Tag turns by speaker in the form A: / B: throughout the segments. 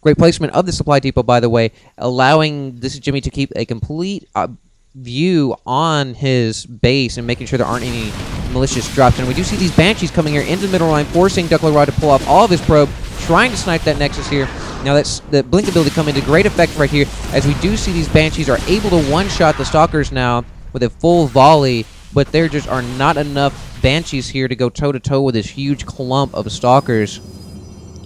A: Great placement of the supply depot, by the way, allowing ThisisJimmy to keep a complete view on his base and making sure there aren't any malicious drops. And we do see these Banshees coming here into the middle line, forcing DuckloadRa to pull off all of his probe, trying to snipe that Nexus here. Now that's the Blink ability coming into great effect right here, as we do see these Banshees are able to one-shot the Stalkers now with a full volley, but there just are not enough Banshees here to go toe-to-toe with this huge clump of Stalkers.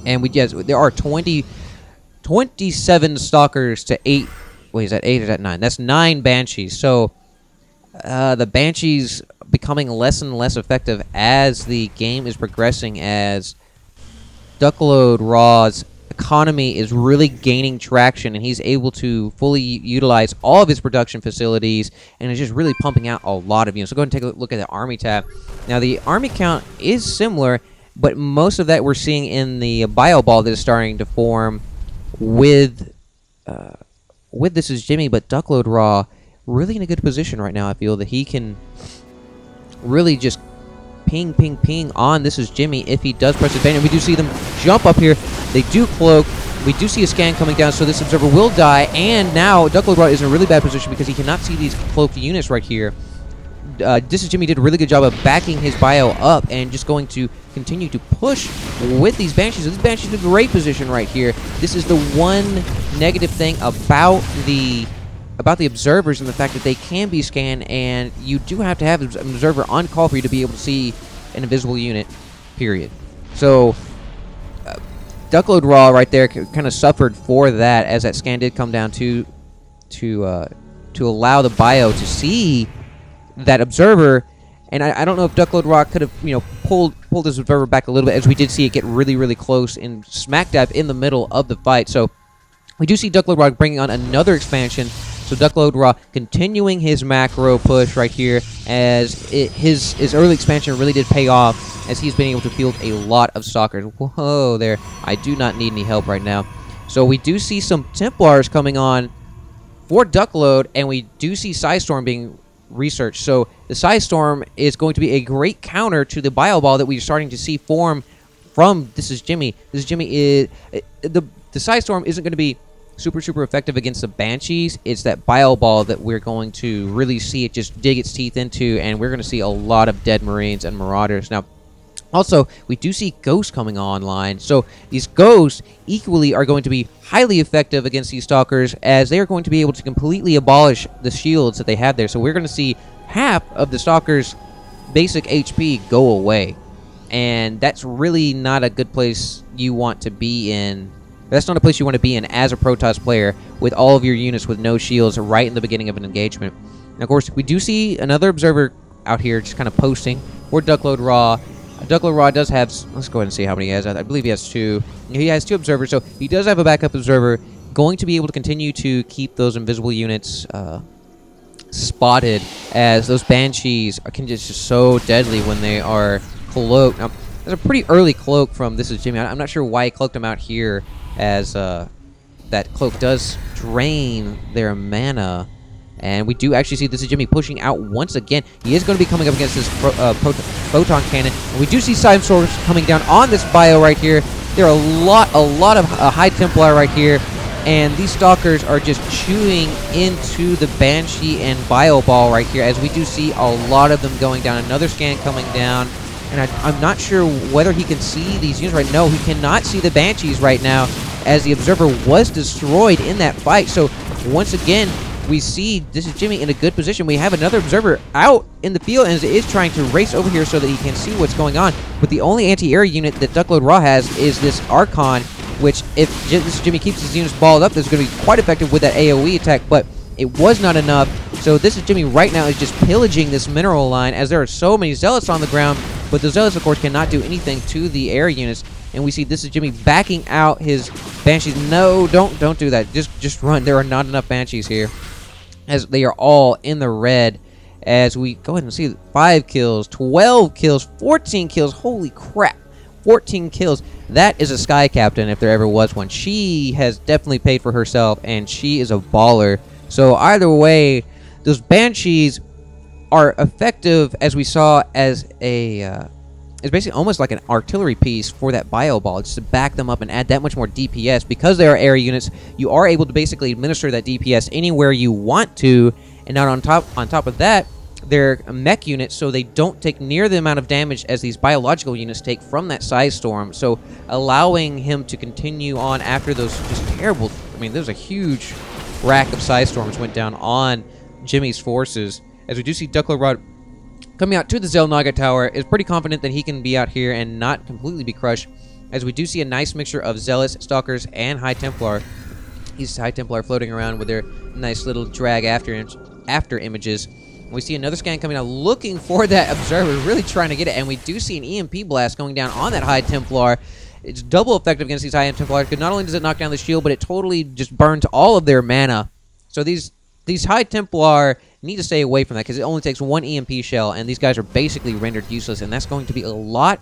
A: And there are 27 Stalkers to 8. Wait, is that 8 or is that 9? That's 9 Banshees. So the Banshees becoming less and less effective as the game is progressing, as DuckloadRa's economy is really gaining traction, and he's able to fully utilize all of his production facilities, and is just really pumping out a lot of units. So go ahead and take a look at the army tab. Now the army count is similar, but most of that we're seeing in the bio ball that is starting to form with ThisisJimmy. But DuckloadRa really in a good position right now. I feel that he can really just ping, ping, ping on ThisisJimmy if he does press his button. And we do see them jump up here. They do cloak. We do see a scan coming down, so this observer will die. And now DuckloadRa is in a really bad position because he cannot see these cloaked units right here. ThisisJimmy did a really good job of backing his bio up and just going to continue to push with these Banshees. So this Banshee's in a great position right here. This is the one negative thing about the observers, and the fact that they can be scanned, and you do have to have an observer on call for you to be able to see an invisible unit, period. So DuckloadRa right there kind of suffered for that, as that scan did come down to allow the bio to see that observer. And I don't know if DuckloadRa could have, pulled his observer back a little bit, as we did see it get really, really close and smack dab in the middle of the fight. So we do see DuckloadRa bringing on another expansion. So DuckloadRa continuing his macro push right here, as his early expansion really did pay off, as he's been able to field a lot of Stalkers. Whoa there. I do not need any help right now. So we do see some Templars coming on for Duckload, and we do see Psystorm being researched. So the Psystorm is going to be a great counter to the bio ball that we're starting to see form from ThisisJimmy. ThisisJimmy is the Psystorm isn't going to be super effective against the Banshees. It's that bio ball that we're going to really see it just dig its teeth into, and we're going to see a lot of dead Marines and Marauders. Now, also, we do see Ghosts coming online. So these Ghosts equally are going to be highly effective against these Stalkers, as they are going to be able to completely abolish the shields that they have there. So we're going to see half of the Stalkers' basic HP go away. And that's really not a good place you want to be in. That's not a place you want to be in as a Protoss player, with all of your units with no shields right in the beginning of an engagement. And of course, we do see another observer out here just kind of posting for DuckloadRa. DuckloadRa does have, let's go ahead and see how many he has. I believe he has 2. He has 2 observers, so he does have a backup observer, going to be able to continue to keep those invisible units spotted, as those Banshees can just so deadly when they are cloaked. Now, there's a pretty early cloak from ThisisJimmy. I'm not sure why he cloaked him out here, as that cloak does drain their mana. And we do actually see ThisisJimmy pushing out once again. He is going to be coming up against this photon cannon. And we do see Psystorm coming down on this bio right here. There are a lot of High Templar right here. And these Stalkers are just chewing into the Banshee and bio ball right here, as we do see a lot of them going down. Another scan coming down. And I'm not sure whether he can see these units right now. No, he cannot see the Banshees right now, as the observer was destroyed in that fight. So once again, we see ThisisJimmy in a good position. We have another observer out in the field, and is trying to race over here so that he can see what's going on. But the only anti-air unit that DuckloadRa has is this Archon, which, if ThisisJimmy keeps his units balled up, is going to be quite effective with that AoE attack. But it was not enough. So ThisisJimmy right now is just pillaging this mineral line, as there are so many Zealots on the ground. But the Zealots, of course, cannot do anything to the air units. And we see ThisisJimmy backing out his Banshees. No, don't do that. Just run. There are not enough Banshees here, as they are all in the red. As we go ahead and see 5 kills, 12 kills, 14 kills. Holy crap. 14 kills. That is a Sky Captain, if there ever was one. She has definitely paid for herself, and she is a baller. So either way, those Banshees are effective, as we saw, as a is basically almost like an artillery piece for that bio ball, just to back them up and add that much more DPS. Because they are area units, you are able to basically administer that DPS anywhere you want to. And now on top of that, they're mech units, so they don't take near the amount of damage as these biological units take from that Size Storm. So allowing him to continue on after those just terrible. I mean, there's a huge rack of Size Storms went down on Jimmy's forces. As we do see DuckloadRa coming out to the Xel'Naga Tower, is pretty confident that he can be out here and not completely be crushed, as we do see a nice mixture of Zealots, Stalkers, and High Templar. These High Templar floating around with their nice little drag after images. We see another scan coming out looking for that Observer, really trying to get it, and we do see an EMP blast going down on that High Templar. It's double effective against these High Templars, because not only does it knock down the shield, but it totally just burns all of their mana. So these High Templar need to stay away from that, because it only takes one EMP shell, and these guys are basically rendered useless, and that's going to be a lot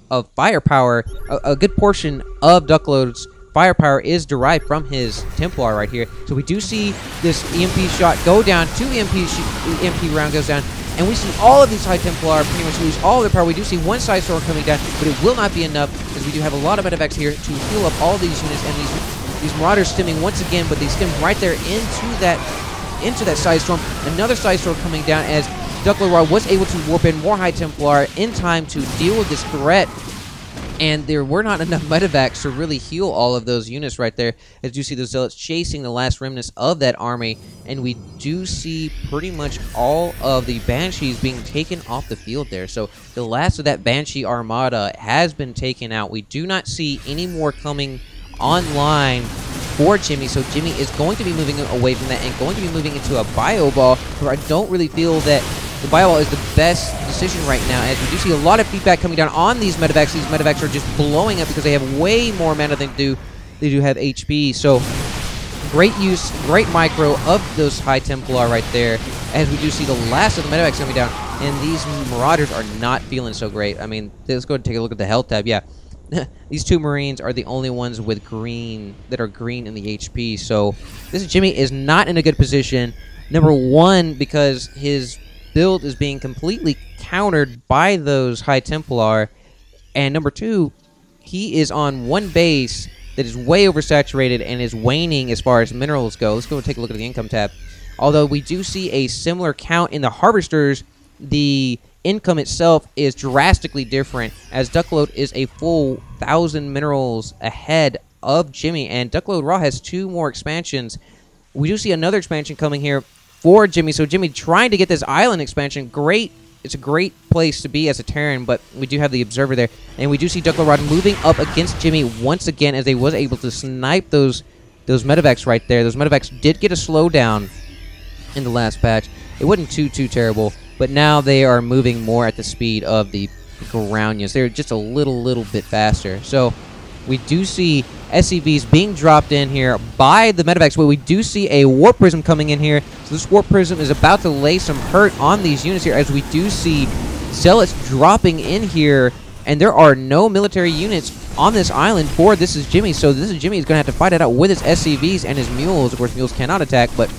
A: of firepower. A good portion of Duckload's firepower is derived from his Templar right here. So we do see this EMP shot go down, two EMP round goes down, and we see all of these High Templar pretty much lose all of their power. We do see one Side Storm coming down, but it will not be enough, because we do have a lot of medevacs here to heal up all these units, and these Marauders stimming once again, but they stem right there into that Side Storm. Another Side Storm coming down, as DuckloadRa was able to warp in more High Templar in time to deal with this threat. And there were not enough medevacs to really heal all of those units right there. As you see the Zealots chasing the last remnants of that army. And we do see pretty much all of the Banshees being taken off the field there. So the last of that Banshee armada has been taken out. We do not see any more coming online for Jimmy. So Jimmy is going to be moving away from that and going to be moving into a bio ball, where I don't really feel that the bio ball is the best decision right now, as we do see a lot of feedback coming down on these medevacs. These medevacs are just blowing up because they have way more mana than they do have HP. So great use, great micro of those High Templar right there, as we do see the last of the medevacs coming down, and these Marauders are not feeling so great. I mean, let's go and take a look at the health tab. Yeah, these two Marines are the only ones with green, that are green in the HP. So ThisisJimmy is not in a good position. Number one, because his build is being completely countered by those High Templar, and number two, he is on one base that is way oversaturated and is waning as far as minerals go. Let's go and take a look at the income tab. Although we do see a similar count in the harvesters, the income itself is drastically different, as Duckload is a full 1,000 minerals ahead of Jimmy, and DuckloadRa has 2 more expansions. We do see another expansion coming here for Jimmy. So Jimmy trying to get this island expansion. Great. It's a great place to be as a Terran, but we do have the Observer there. And we do see DuckloadRa moving up against Jimmy once again, as they was able to snipe those medevacs right there. Those medevacs did get a slowdown in the last patch. It wasn't too terrible, but now they are moving more at the speed of the ground units. They're just a little bit faster. So we do see SCVs being dropped in here by the medevacs, but we do see a Warp Prism coming in here. So this Warp Prism is about to lay some hurt on these units here, as we do see Zealots dropping in here, and there are no military units on this island for ThisisJimmy. So ThisisJimmy is going to have to fight it out with his SCVs and his Mules. Of course, Mules cannot attack, but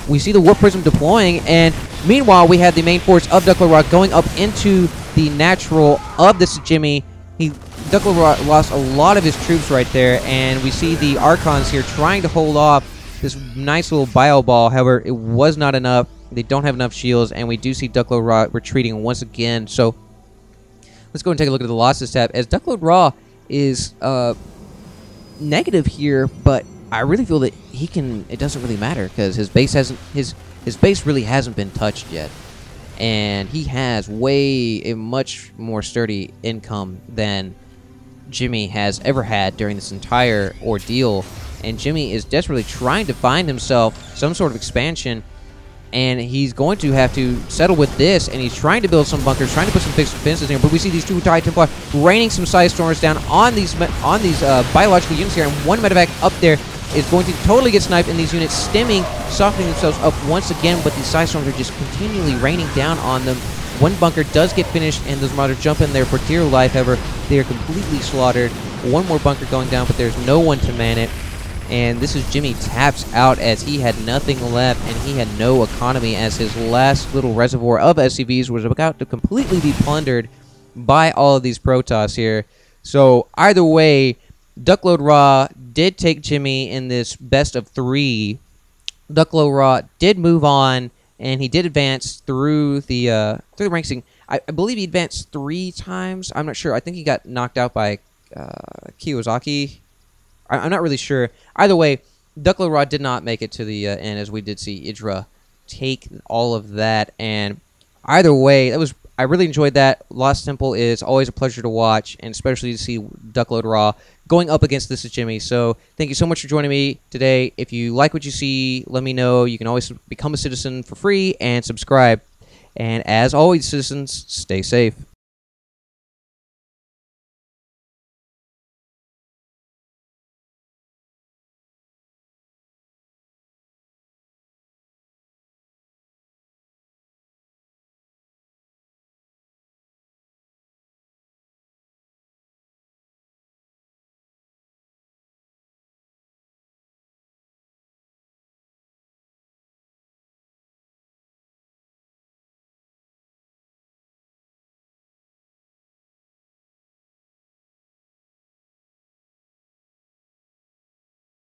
A: we see the Warp Prism deploying, and meanwhile, we have the main force of DuckloadRa going up into the natural of ThisisJimmy. DuckloadRa lost a lot of his troops right there, and we see the Archons here trying to hold off this nice little bio ball. However, it was not enough. They don't have enough shields, and we do see DuckloadRa retreating once again. So let's go and take a look at the losses tab, as DuckloadRa is negative here, but I really feel that he can. It doesn't really matter, because his base hasn't his base really hasn't been touched yet. And he has a much more sturdy income than Jimmy has ever had during this entire ordeal. And Jimmy is desperately trying to find himself some sort of expansion, and he's going to have to settle with this, and he's trying to build some bunkers, trying to put some fixed defenses in here. But we see these 2 High Templar raining some Side Storms down on these biological units here, and one medevac up there is going to totally get sniped, and these units stemming, softening themselves up once again, but these Side Storms are just continually raining down on them. One bunker does get finished, and those Marauders jump in there for dear life. However, they are completely slaughtered. One more bunker going down, but there's no one to man it. And ThisisJimmy taps out, as he had nothing left, and he had no economy, as his last little reservoir of SCVs was about to completely be plundered. by all of these Protoss here. So either way, DuckloadRa did take Jimmy in this best of 3. DuckloadRa did move on, and he did advance through the ranks. I believe he advanced 3 times. I'm not sure. I think he got knocked out by Kiyosaki. I'm not really sure. Either way, DuckloadRa did not make it to the end, as we did see Idra take all of that. And either way, I really enjoyed that. Lost Temple is always a pleasure to watch, and especially to see DuckloadRa going up against ThisisJimmy. So thank you so much for joining me today. If you like what you see, let me know. You can always become a citizen for free and subscribe. And as always, citizens, stay safe.